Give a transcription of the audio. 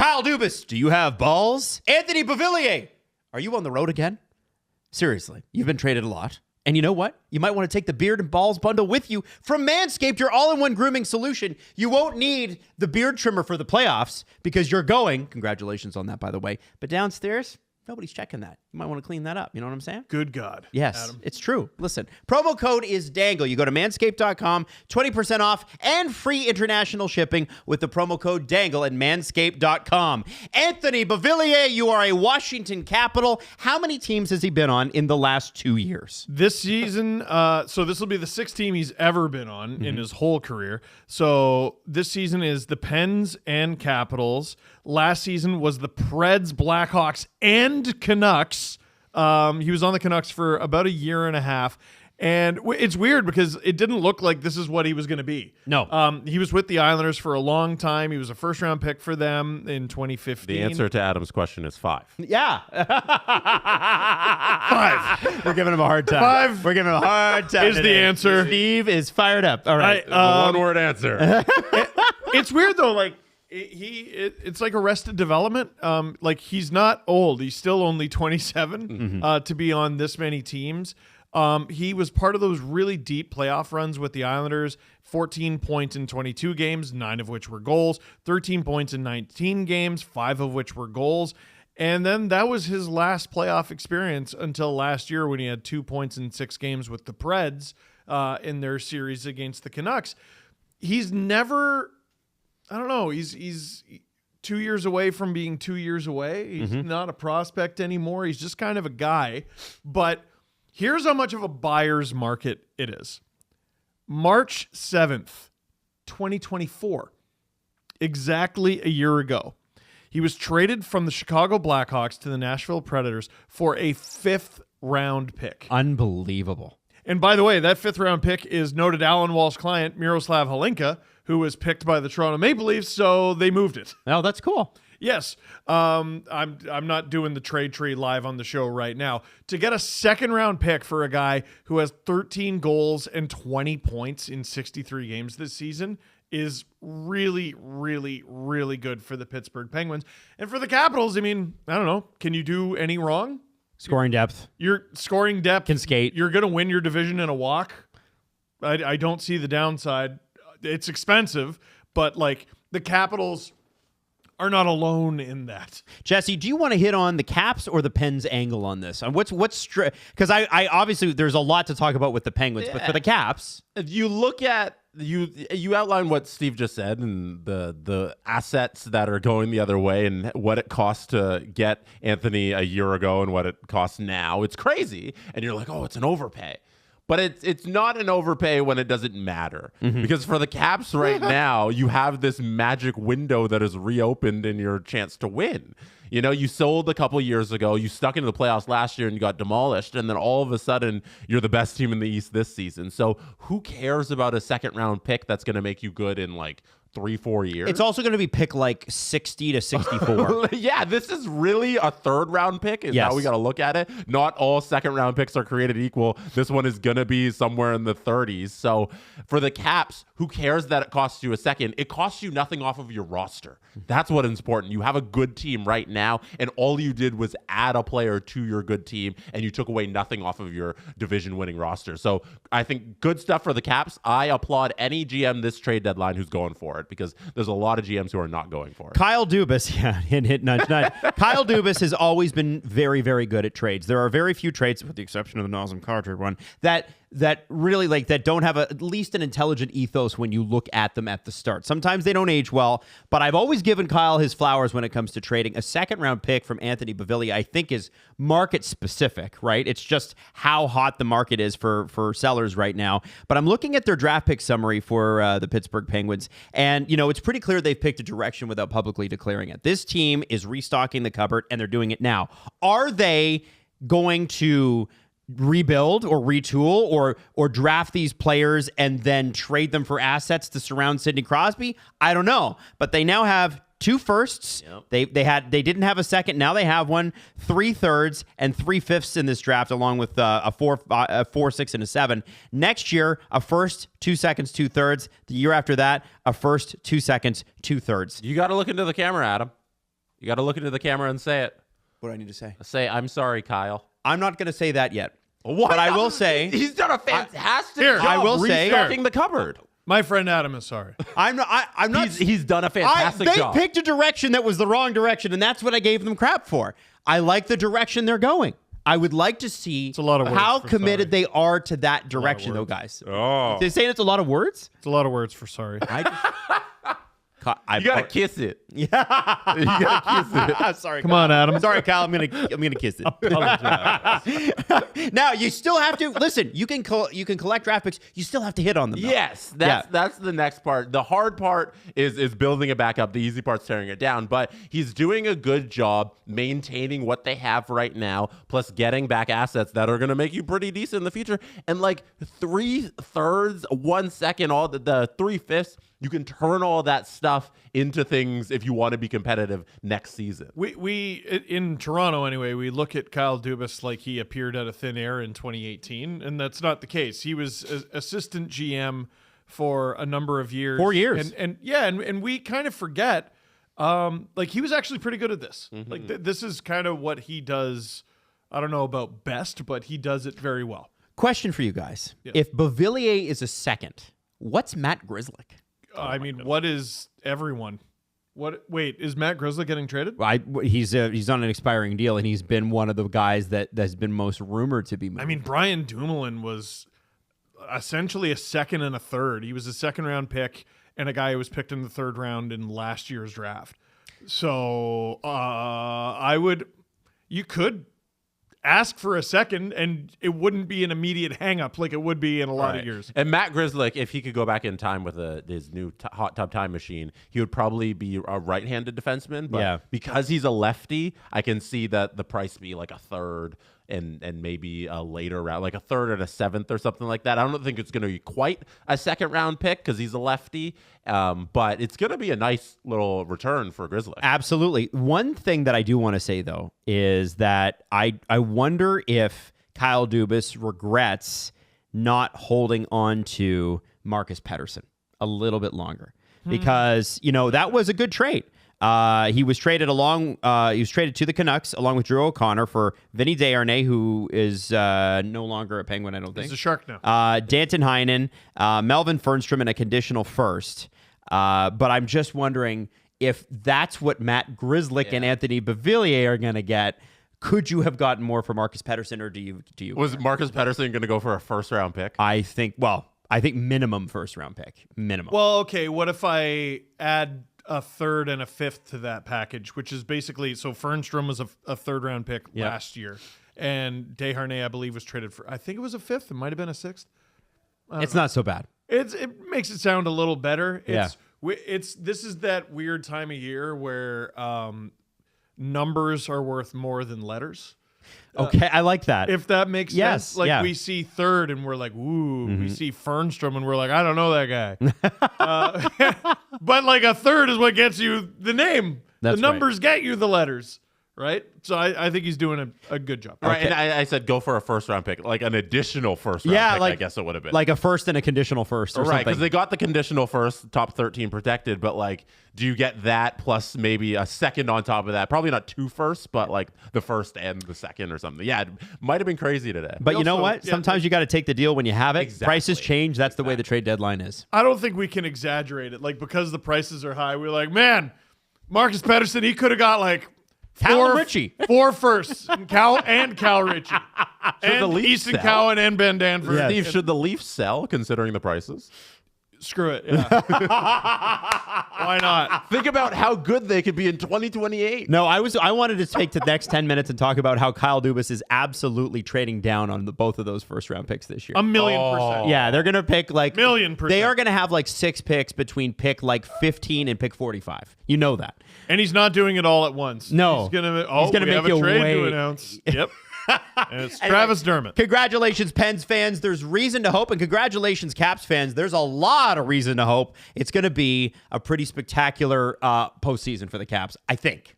Kyle Dubas, do you have balls? Anthony Beauvillier, are you on the road again? Seriously, you've been traded a lot. And you know what? You might want to take the beard and balls bundle with you from Manscaped, your all-in-one grooming solution. You won't need the beard trimmer for the playoffs because you're going, congratulations on that, by the way, but downstairs, nobody's checking that. You might want to clean that up. You know what I'm saying? Good God. Yes, Adam. It's true. Listen, promo code is Dangle. You go to manscaped.com, 20% off and free international shipping with the promo code Dangle at manscaped.com. Anthony Beauvillier, you are a Washington Capital. How many teams has he been on in the last 2 years? This season, so this will be the sixth team he's ever been on in his whole career. So this season is the Pens and Capitals. Last season was the Preds, Blackhawks, and Canucks. He was on the Canucks for about a year and a half. And it's weird because it didn't look like this is what he was going to be. No. He was with the Islanders for a long time. He was a first-round pick for them in 2015. The answer to Adam's question is 5. Yeah. 5. We're giving him a hard time. 5 We're giving him a hard time. is the answer. Steve is fired up. All right. One-word answer. It's weird, though. Like, it's like Arrested Development. Like, he's not old. He's still only 27 to be on this many teams. He was part of those really deep playoff runs with the Islanders, 14 points in 22 games, 9 of which were goals, 13 points in 19 games, 5 of which were goals. And then that was his last playoff experience until last year when he had 2 points in 6 games with the Preds in their series against the Canucks. He's never, I don't know, he's 2 years away from being 2 years away. He's not a prospect anymore. He's just kind of a guy. But here's how much of a buyer's market it is. March 7th, 2024, exactly a year ago, he was traded from the Chicago Blackhawks to the Nashville Predators for a 5th-round pick. Unbelievable. And by the way, that 5th-round pick is noted Alan Walsh client Miroslav Halinka, who was picked by the Toronto Maple Leafs, so they moved it. Oh, that's cool. Yes, I'm not doing the trade tree live on the show right now. To get a 2nd-round pick for a guy who has 13 goals and 20 points in 63 games this season is really, really, really good for the Pittsburgh Penguins. And for the Capitals, I mean, I don't know. Can you do any wrong? Scoring depth. Your scoring depth. Can skate. You're going to win your division in a walk. I don't see the downside. It's expensive, but like the Capitals are not alone in that. Jesse, do you want to hit on the Caps or the Pens angle on this? What's because I obviously there's a lot to talk about with the Penguins, but for the Caps, If you look at you outline what Steve just said and the assets that are going the other way and what it costs to get Anthony a year ago and what it costs now. It's crazy, and you're like, oh, it's an overpay. But it's not an overpay when it doesn't matter. Because for the Caps right now, you have this magic window that is reopened in your chance to win. You know, you sold a couple of years ago, you stuck into the playoffs last year and you got demolished, and then all of a sudden you're the best team in the East this season. So who cares about a 2nd-round pick that's going to make you good in like 3-4 years? it's also going to be pick like 60 to 64. Yeah, this is really a 3rd-round pick is Yes. how we got to look at it. Not all 2nd-round picks are created equal. This one is going to be somewhere in the 30s. So for the Caps, who cares that it costs you a 2nd? It costs you nothing off of your roster. That's what is important. You have a good team right now, and all you did was add a player to your good team, and you took away nothing off of your division-winning roster. So I think good stuff for the Caps. I applaud any GM this trade deadline who's going for it, because there's a lot of GMs who are not going for it. Kyle Dubas, hit nudge. Kyle Dubas has always been very, very good at trades. There are very few trades, with the exception of the Nazem Kadri one, that really that don't have at least an intelligent ethos when you look at them at the start. Sometimes they don't age well, but I've always given Kyle his flowers when it comes to trading. A 2nd-round pick from Anthony Beauvillier, I think, is market specific, right? It's just how hot the market is for sellers right now. But I'm looking at their draft pick summary for the Pittsburgh Penguins, and you know it's pretty clear they've picked a direction without publicly declaring it. This team is restocking the cupboard, and they're doing it now. Are they going to rebuild or retool or draft these players and then trade them for assets to surround Sidney Crosby? I don't know, but they now have 2 firsts. Yep. They didn't have a 2nd. Now they have 1, 3 thirds and 3 fifths in this draft, along with a 4, 6, and a 7. Next year, a 1st, 2 seconds, 2 thirds. The year after that, a 1st, 2 seconds, 2 thirds. You got to look into the camera, Adam. You got to look into the camera and say it. What do I need to say? Say, I'm sorry, Kyle. I'm not going to say that yet. What? But I will say He's done a fantastic Here, job I will say- restocking the cupboard. My friend Adam is sorry. I'm not. He's done a fantastic they job. picked a direction that was the wrong direction, and that's what I gave them crap for. I like the direction they're going. I would like to see a lot of words how for committed sorry. they are to that direction, though, guys. Oh. They're saying it's a lot of words. It's a lot of words for sorry. I You got to kiss it. Yeah. You got to kiss it. I'm sorry. Come on, Adam. Sorry, Kyle. I'm gonna kiss it. Now you still have to listen. You can collect draft picks. You still have to hit on them. Though. Yes, that's the next part. The hard part is building it back up. The easy part's tearing it down. But he's doing a good job maintaining what they have right now, plus getting back assets that are going to make you pretty decent in the future. And like 3/3, 1 second, all the 3/5, you can turn all that stuff into things if you want to be competitive next season. We in Toronto anyway, we look at Kyle Dubas like he appeared out of thin air in 2018, and that's not the case. He was assistant GM for a number of years. 4 years. And we kind of forget like he was actually pretty good at this. Like this is kind of what he does. I don't know about best, but he does it very well. Question for you guys: If Beauvillier is a second, what's Matt Grzelcyk? I mean, what is everyone? Wait, is Matt Grzelcyk getting traded? He's on an expiring deal, and he's been one of the guys that's been most rumored to be moved. I mean, Brian Dumoulin was essentially a second and a third. He was a second-round pick and a guy who was picked in the third round in last year's draft. So you could ask for a second, and it wouldn't be an immediate hang-up like it would be in a lot of years. And Matt Grzelcyk, if he could go back in time with his new hot tub time machine, he would probably be a right-handed defenseman. But because he's a lefty, I can see that the price be like a third and maybe a later round, like a third and a seventh or something like that. I don't think it's going to be quite a second-round pick because he's a lefty, but it's going to be a nice little return for Grzelcyk. Absolutely. One thing that I do want to say, though, is that I wonder if Kyle Dubas regrets not holding on to Marcus Pettersson a little bit longer because, that was a good trade. He was traded to the Canucks along with Drew O'Connor for Vinny Desharnais, who is no longer a Penguin, I don't think. He's a Shark now. Danton Heinen, Melvin Fernstrom, and a conditional first. But I'm just wondering if that's what Matt Grzelcyk and Anthony Beauvillier are going to get. Could you have gotten more for Marcus Pettersson, or do you? Was Marcus Pettersson going to go for a first-round pick? I think minimum first-round pick. Minimum. Well, okay, what if I add a third and a fifth to that package, which is basically, so Fernstrom was a third-round pick last year, and Desharnais, I believe, was traded for, I think it was a fifth. It might have been a sixth. It's not so bad. It makes it sound a little better. Yeah. This is that weird time of year where numbers are worth more than letters. Okay, I like that. If that makes sense. Like we see third and we're like, ooh, we see Fernstrom and we're like, I don't know that guy. But like a third is what gets you the name. That's the numbers get you the letters. Right? So I think he's doing a good job. Right, and I said go for a first-round pick, like an additional first-round pick, I guess it would have been. Like a first and a conditional first or right, something. because they got the conditional first, top 13 protected, but like, do you get that plus maybe a second on top of that? Probably not two firsts, but like the first and the second or something. Yeah, it might have been crazy today. But you know what? Sometimes you got to take the deal when you have it. Exactly. Prices change. That's the way the trade deadline is. I don't think we can exaggerate it. Like, because the prices are high, we're like, man, Marcus Pettersson, he could have got like Ritchie. 4 firsts, and Cal Ritchie, and the Leafs Easton sell? Cowan and Ben Danford. Steve, should the Leafs sell considering the prices? Screw it. Yeah. Why not? Think about how good they could be in 2028. No, I wanted to take the next 10 minutes and talk about how Kyle Dubas is absolutely trading down on both of those first-round picks this year. 1,000,000%. Yeah, they're going to pick like 1,000,000%. They are going to have like 6 picks between pick like 15 and pick 45. You know that. And he's not doing it all at once. No. He's gonna make we have you a trade wait. to announce. Yep. And it's Travis Dermott. Congratulations, Pens fans. There's reason to hope. And congratulations, Caps fans. There's a lot of reason to hope. It's going to be a pretty spectacular postseason for the Caps, I think.